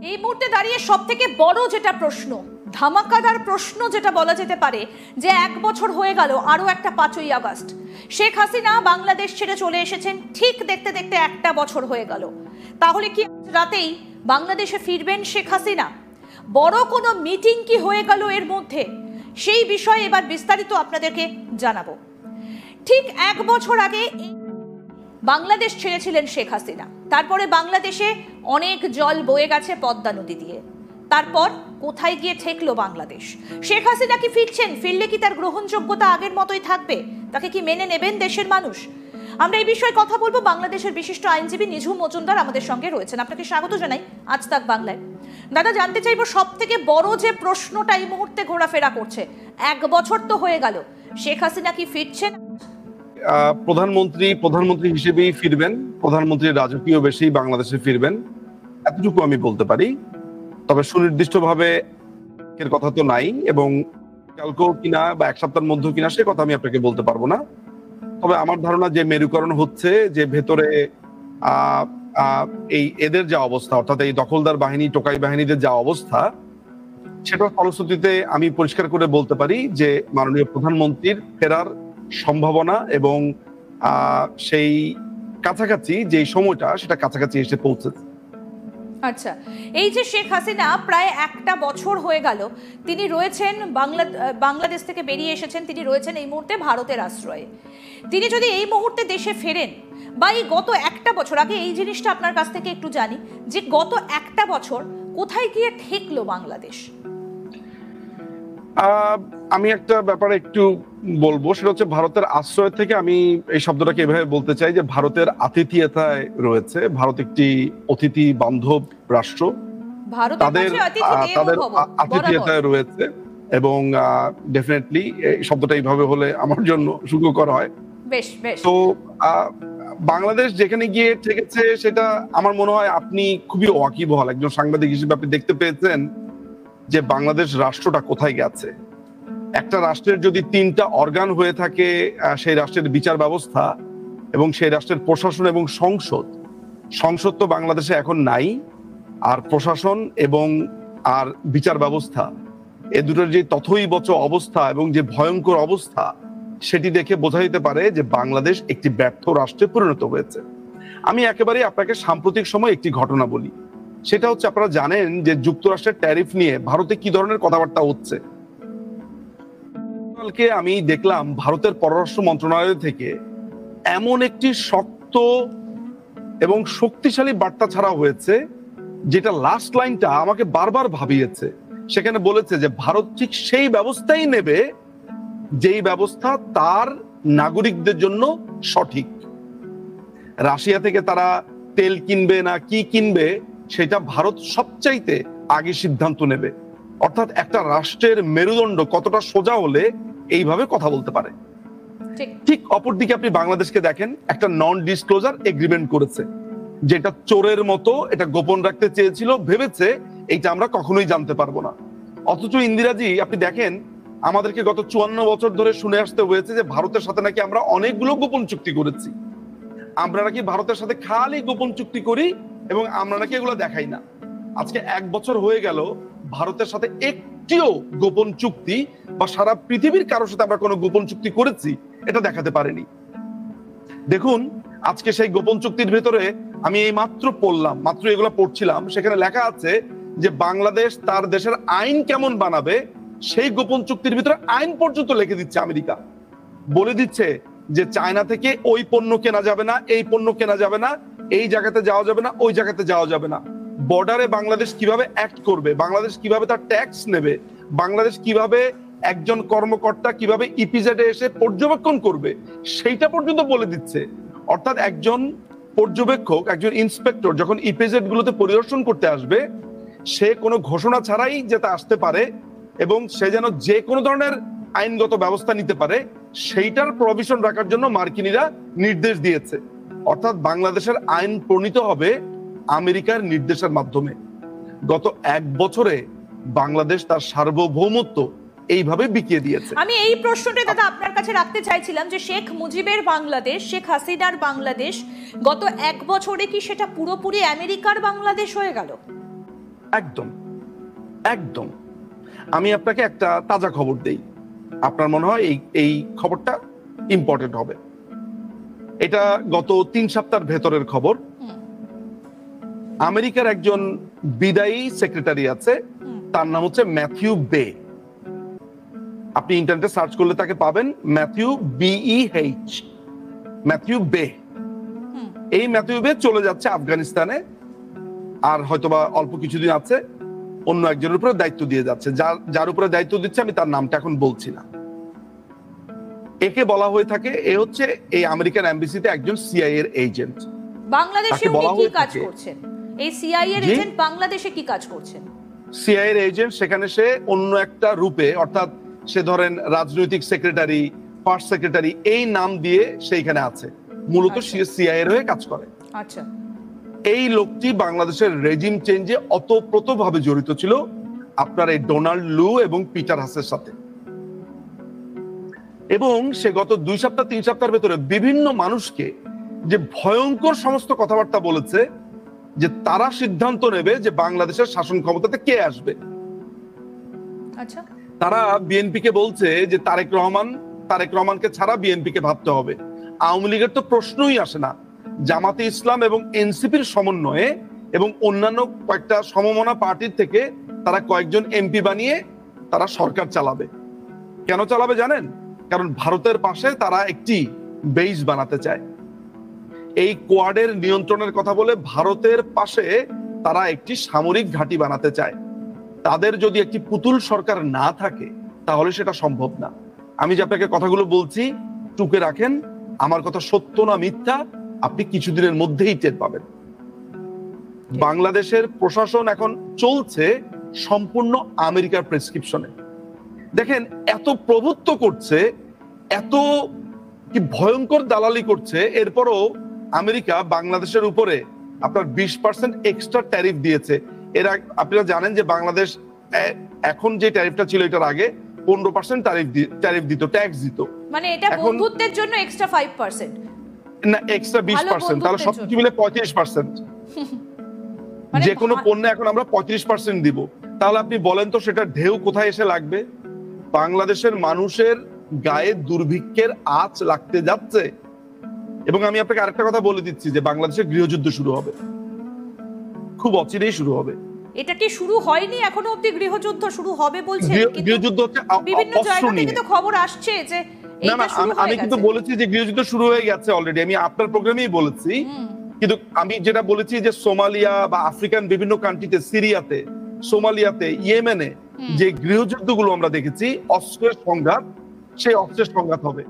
এই মুহূর্তে দাঁড়িয়ে সবথেকে বড় যেটা প্রশ্ন, ধামাকাদার প্রশ্ন যেটা বলা যেতে পারে, যে 1 বছর হয়ে গেল, আরো একটা 5ই আগস্ট শেখ হাসিনা বাংলাদেশ ছেড়ে চলে এসেছেন, ঠিক দেখতে দেখতে 1টা বছর হয়ে গেল। তাহলে কি রাতেই বাংলাদেশে ফিরবেন শেখ হাসিনা? বড় কোনো মিটিং কি হয়ে গেল এর মধ্যে? সেই বিষয়ে এবার বিস্তারিত আপনাদেরকে জানাবো। ঠিক 1 বছর আগে বাংলাদেশ ছেড়েছিলেন শেখ হাসিনা। তারপরে বাংলাদেশে অনেক জল বয়ে গেছে পদ্মা নদী দিয়ে। তারপর কোথায় গিয়ে ঠেকলো বাংলাদেশ? শেখ হাসিনা কি ফিরছেন? ফিরলে কি তার গ্রহণযোগ্যতা আগের মতোই থাকবে? তাকে কি মেনে নেবেন দেশের মানুষ? আমরা এই বিষয়ে কথা বলবো। বাংলাদেশের বিশিষ্ট আইনজীবী নিঝুম মজুমদার আমাদের সঙ্গে রয়েছেন। আপনাকে স্বাগত জানাই আজ তাক বাংলায়। দাদা, জানতে চাইবো সব থেকে বড় যে প্রশ্নটা এই মুহূর্তে ঘোরাফেরা করছে, 1 বছর তো হয়ে গেল, শেখ হাসিনা কি ফিরছেন? প্রধানমন্ত্রী হিসেবেই ফিরবেন, প্রধানমন্ত্রীর রাজকীয় বেশেই বাংলাদেশে ফিরবেন, এতটুকু আমি বলতে পারি। তবে সুনির্দিষ্টভাবে এর কথা তো নাই, এবং কালকেও কিনা বা 1 সপ্তাহের মধ্যে কিনা সে কথা আমি আপনাকে বলতে পারবো না। তবে আমার ধারণা যে মেরুকরণ হচ্ছে, যে ভেতরে এই এদের যা অবস্থা, অর্থাৎ এই দখলদার বাহিনী, টোকাই বাহিনীদের যা অবস্থা, সেটার ফলশ্রুতিতে আমি পরিষ্কার করে বলতে পারি যে মাননীয় প্রধানমন্ত্রীর ফেরার সম্ভাবনা এবং সেই কাছাকাছি যে সময়টা, সেটা কাছাকাছি এসে পৌঁছেছে। আচ্ছা, এই যে শেখ হাসিনা প্রায় 1টা বছর হয়ে গেল তিনি রয়েছেন বাংলাদেশ থেকে বেরিয়ে এসেছেন, তিনি রয়েছেন এই মুহূর্তে ভারতের আশ্রয়ে। তিনি যদি এই মুহূর্তে দেশে ফেরেন, বা এই গত 1টা বছর আগে এই জিনিসটা আপনার কাছ থেকে একটু জানি, যে গত 1টা বছর কোথায় গিয়ে ঠেকলো বাংলাদেশ? আমি একটা ব্যাপারে একটু বলবো, সেটা হচ্ছে ভারতের আশ্রয় থেকে আমি এই শব্দটাকে এভাবে বলতে চাই যে ভারতের আতিথেয়তায় রয়েছে। ভারত একটি অতিথি বান্ধব রাষ্ট্র, তাদের আতিথেয়তায় রয়েছে, এবং ডেফিনেটলি এই শব্দটা এইভাবে হলে আমার জন্য সুখকর হয়। তো বাংলাদেশ যেখানে গিয়ে ঠেকেছে, সেটা আমার মনে হয় আপনি খুবই ওয়াকিবহাল একজন সাংবাদিক হিসেবে আপনি দেখতে পেয়েছেন যে বাংলাদেশ রাষ্ট্রটা কোথায় গেছে। একটা রাষ্ট্রের যদি 3টা অর্গান হয়ে থাকে, সেই রাষ্ট্রের বিচার ব্যবস্থা এবং সেই রাষ্ট্রের প্রশাসন এবং সংসদ তো বাংলাদেশে এখন নাই, আর প্রশাসন এবং আর বিচার ব্যবস্থা, এ দুটোর যে তথৈবচ অবস্থা এবং যে ভয়ঙ্কর অবস্থা, সেটি দেখে বোঝা যেতে পারে যে বাংলাদেশ একটি ব্যর্থ রাষ্ট্রে পরিণত হয়েছে। আমি একেবারে আপনাকে সাম্প্রতিক সময় একটি ঘটনা বলি। সেটা হচ্ছে, আপনারা জানেন যে যুক্তরাষ্ট্রের ট্যারিফ নিয়ে ভারতে কি ধরনের কথাবার্তা হচ্ছে। কালকে আমি দেখলাম ভারতের পররাষ্ট্র মন্ত্রণালয় থেকে এমন একটি শক্ত এবং শক্তিশালী বার্তা ছাড়া হয়েছে, যেটা লাস্ট লাইনটা আমাকে বারবার ভাবিয়েছে। সেখানে বলেছে যে ভারত ঠিক সেই ব্যবস্থাই নেবে যেই ব্যবস্থা তার নাগরিকদের জন্য সঠিক। রাশিয়া থেকে তারা তেল কিনবে না কি কিনবে, সেটা ভারত সবচাইতে আগে সিদ্ধান্ত নেবে। অর্থাৎ একটা রাষ্ট্রের মেরুদণ্ড কতটা সোজা হলে এইভাবে কথা বলতে পারে। ঠিক অপরদিকে আপনি বাংলাদেশকে দেখেন, একটা নন ডিসক্লোজার এগ্রিমেন্ট করেছে, যেটা চোরের মতো এটা গোপন রাখতে চেয়েছিল, ভেবেছে এইটা আমরা কখনোই জানতে পারবো না। অথচ ইন্দিরাজি, আপনি দেখেন আমাদেরকে গত 54 বছর ধরে শুনে আসতে হয়েছে যে ভারতের সাথে নাকি আমরা অনেকগুলো গোপন চুক্তি করেছি। আমরা নাকি ভারতের সাথে খালি গোপন চুক্তি করি এবং আমরা নাকি এগুলো দেখাই না। আজকে 1 বছর হয়ে গেল, ভারতের সাথে একটিও গোপন চুক্তি বা সারা পৃথিবীর কারোর সাথে আমরা কোনো গোপন চুক্তি করেছি এটা দেখাতে পারিনি। দেখুন, আজকে সেই গোপন চুক্তির ভেতরে আমি এই মাত্র এগুলো পড়ছিলাম, সেখানে লেখা আছে যে বাংলাদেশ তার দেশের আইন কেমন বানাবে সেই গোপন চুক্তির ভিতরে আইন পর্যন্ত লিখে দিচ্ছে আমেরিকা। বলে দিচ্ছে যে চায়না থেকে ওই পণ্য কেনা যাবে না, এই পণ্য কেনা যাবে না, এই জায়গাতে যাওয়া যাবে না, ওই জায়গাতে যাওয়া যাবে না। বর্ডারে বাংলাদেশ কিভাবে অ্যাক্ট করবে, বাংলাদেশ কিভাবে তার ট্যাক্স নেবে, বাংলাদেশ কিভাবে একজন কর্মকর্তা কিভাবে ইপিজেডে এসে পর্যবেক্ষণ করবে, সেইটা পর্যন্ত বলে দিচ্ছে। অর্থাৎ একজন পর্যবেক্ষক, একজন ইন্সপেক্টর যখন ইপিজেড গুলোতে পরিদর্শন করতে আসবে, সে কোনো ঘোষণা ছাড়াই যাতে আসতে পারে এবং সে যেন যে কোনো ধরনের আইনগত ব্যবস্থা নিতে পারে, সেইটার প্রভিশন রাখার জন্য মার্কিনীরা নির্দেশ দিয়েছে। অর্থাৎ বাংলাদেশের আইন প্রণীত হবে আমেরিকার নির্দেশের মাধ্যমে। গত 1 বছরে বাংলাদেশ তার সার্বভৌমত্ব এইভাবে বিকিয়ে দিয়েছে। আমি এই প্রশ্নটা দাদা আপনার কাছে রাখতে চাইছিলাম, যে শেখ মুজিবের বাংলাদেশ, শেখ হাসিনার বাংলাদেশ, গত 1 বছরে কি সেটা পুরোপুরি আমেরিকার বাংলাদেশ হয়ে গেল? একদম একদম। আমি আপনাকে একটা তাজা খবর দেই, আপনার মনে হয় এই খবরটা ইম্পর্টেন্ট হবে। এটা গত 3 সপ্তাহের ভেতরের খবর। আমেরিকার একজন বিদায়ী সেক্রেটারি আছে, তার নাম হচ্ছে ম্যাথিউ বে। আপনি ইন্টারনেটে সার্চ করলে তাকে পাবেন, ম্যাথিউ BEH, ম্যাথিউ বে। এই ম্যাথিউ বে চলে যাচ্ছে আফগানিস্তানে, আর হয়তোবা অল্প কিছুদিন আছে, অন্য একজনের উপরে দায়িত্ব দিয়ে যাচ্ছে। যার উপরে দায়িত্ব দিচ্ছে আমি তার নামটা এখন বলছি না। একে বলা হয়ে থাকে, এ হচ্ছে এই আমেরিকান এমবাসিতে একজন CIA এর এজেন্ট। বাংলাদেশে তাকে উনি বলা কি হয়ে কাজ থাকে- করছেন? এই CIA এর জি? এজেন্ট বাংলাদেশে কি কাজ করছেন? CIA এর এজেন্ট, সেখানে সে অন্য একটা রূপে, অর্থাৎ সে ধরেন রাজনৈতিক সেক্রেটারি, ফার্স্ট সেক্রেটারি, এই নাম দিয়ে সেইখানে আছে। মূলত আচ্ছা। সে CIA এর হয়ে কাজ করে। আচ্ছা, এই লোকটি বাংলাদেশের রেজিম চেঞ্জে অতপ্রতভাবে জড়িত ছিল আপনার এই ডোনাল্ড লু এবং পিটার হাসের সাথে। এবং সে গত 2 সপ্তাহ 3 সপ্তাহের ভেতরে বিভিন্ন মানুষকে যে ভয়ঙ্কর সমস্ত কথাবার্তা বলেছে, যে তারা সিদ্ধান্ত নেবে যে বাংলাদেশের শাসন ক্ষমতাতে কে আসবে। আচ্ছা। তারা বিএনপিকে বলছে যে তারেক রহমানকে ছাড়া বিএনপিকে ভাবতে হবে। আওয়ামী লীগের তো প্রশ্নই আসে না। জামাতে ইসলাম এবং এনসিপির সমন্বয়ে এবং অন্যান্য কয়েকটা সমমনা পার্টির থেকে তারা কয়েকজন এমপি বানিয়ে তারা সরকার চালাবে। কেন চালাবে জানেন? কারণ ভারতের পাশে তারা একটি বেস বানাতে চায়। এই কোয়াডের নিয়ন্ত্রণের কথা বলে ভারতের পাশে তারা একটি সামরিক ঘাঁটি বানাতে চায়। তাদের যদি একটি পুতুল সরকার না থাকে তাহলে সেটা সম্ভব না। আমি যে আপনাকে কথাগুলো বলছি, টুকে রাখেন, আমার কথা সত্য না মিথ্যা আপনি কিছুদিনের মধ্যেই টের পাবেন। বাংলাদেশের প্রশাসন এখন চলছে সম্পূর্ণ আমেরিকার প্রেসক্রিপশনে। দেখেন, এত প্রভুত্ব করছে, এত কি ভয়ঙ্কর দালালি করছে, এরপরও আমেরিকা বাংলাদেশের উপরে আপনার 20% এক্সট্রা ট্যারিফ দিয়েছে। আপনারা জানেন যে বাংলাদেশ এখন যে ট্যারিফটা ছিল এটার আগে 15% ট্যারিফ দিত, ট্যাক্স দিত। মানে এটা বন্ধুত্বের জন্য এক্সট্রা 5%, না এক্সট্রা 20%, তাহলে সবকিছু মিলে 35%। মানে যে কোনো পণ্যে এখন আমরা 35% দিব। তাহলে আপনি বলেন তো সেটা ঢেউ কোথায় এসে লাগবে? বাংলাদেশের মানুষের গায়ে দুর্ভিক্ষের আঁচ লাগতে যাচ্ছে। এবং আমি আপনাকে আরেকটা কথা বলে দিচ্ছি যে বাংলাদেশে গৃহযুদ্ধ শুরু হবে, খুব অচিরেই শুরু হবে। এটা কি শুরু হয়নি এখনো অবধি? গৃহযুদ্ধ শুরু হবে বলছেন, গৃহযুদ্ধ হচ্ছে বিভিন্ন জায়গা থেকে তো খবর আসছে যে না, আমি কিন্তু বলেছি যে গৃহযুদ্ধ শুরু হয়ে গেছে অলরেডি। আমি আপনার প্রোগ্রামেই বলেছি। কিন্তু আমি যেটা বলেছি যে সোমালিয়া বা আফ্রিকান বিভিন্ন কান্ট্রিতে, সিরিয়াতে, সোমালিয়াতে, ইয়েমেনে যে গৃহযুদ্ধগুলো আমরা দেখেছি, অস্ত্রের সংঘাত, সেই অস্ত্রের সংঘাত হবে।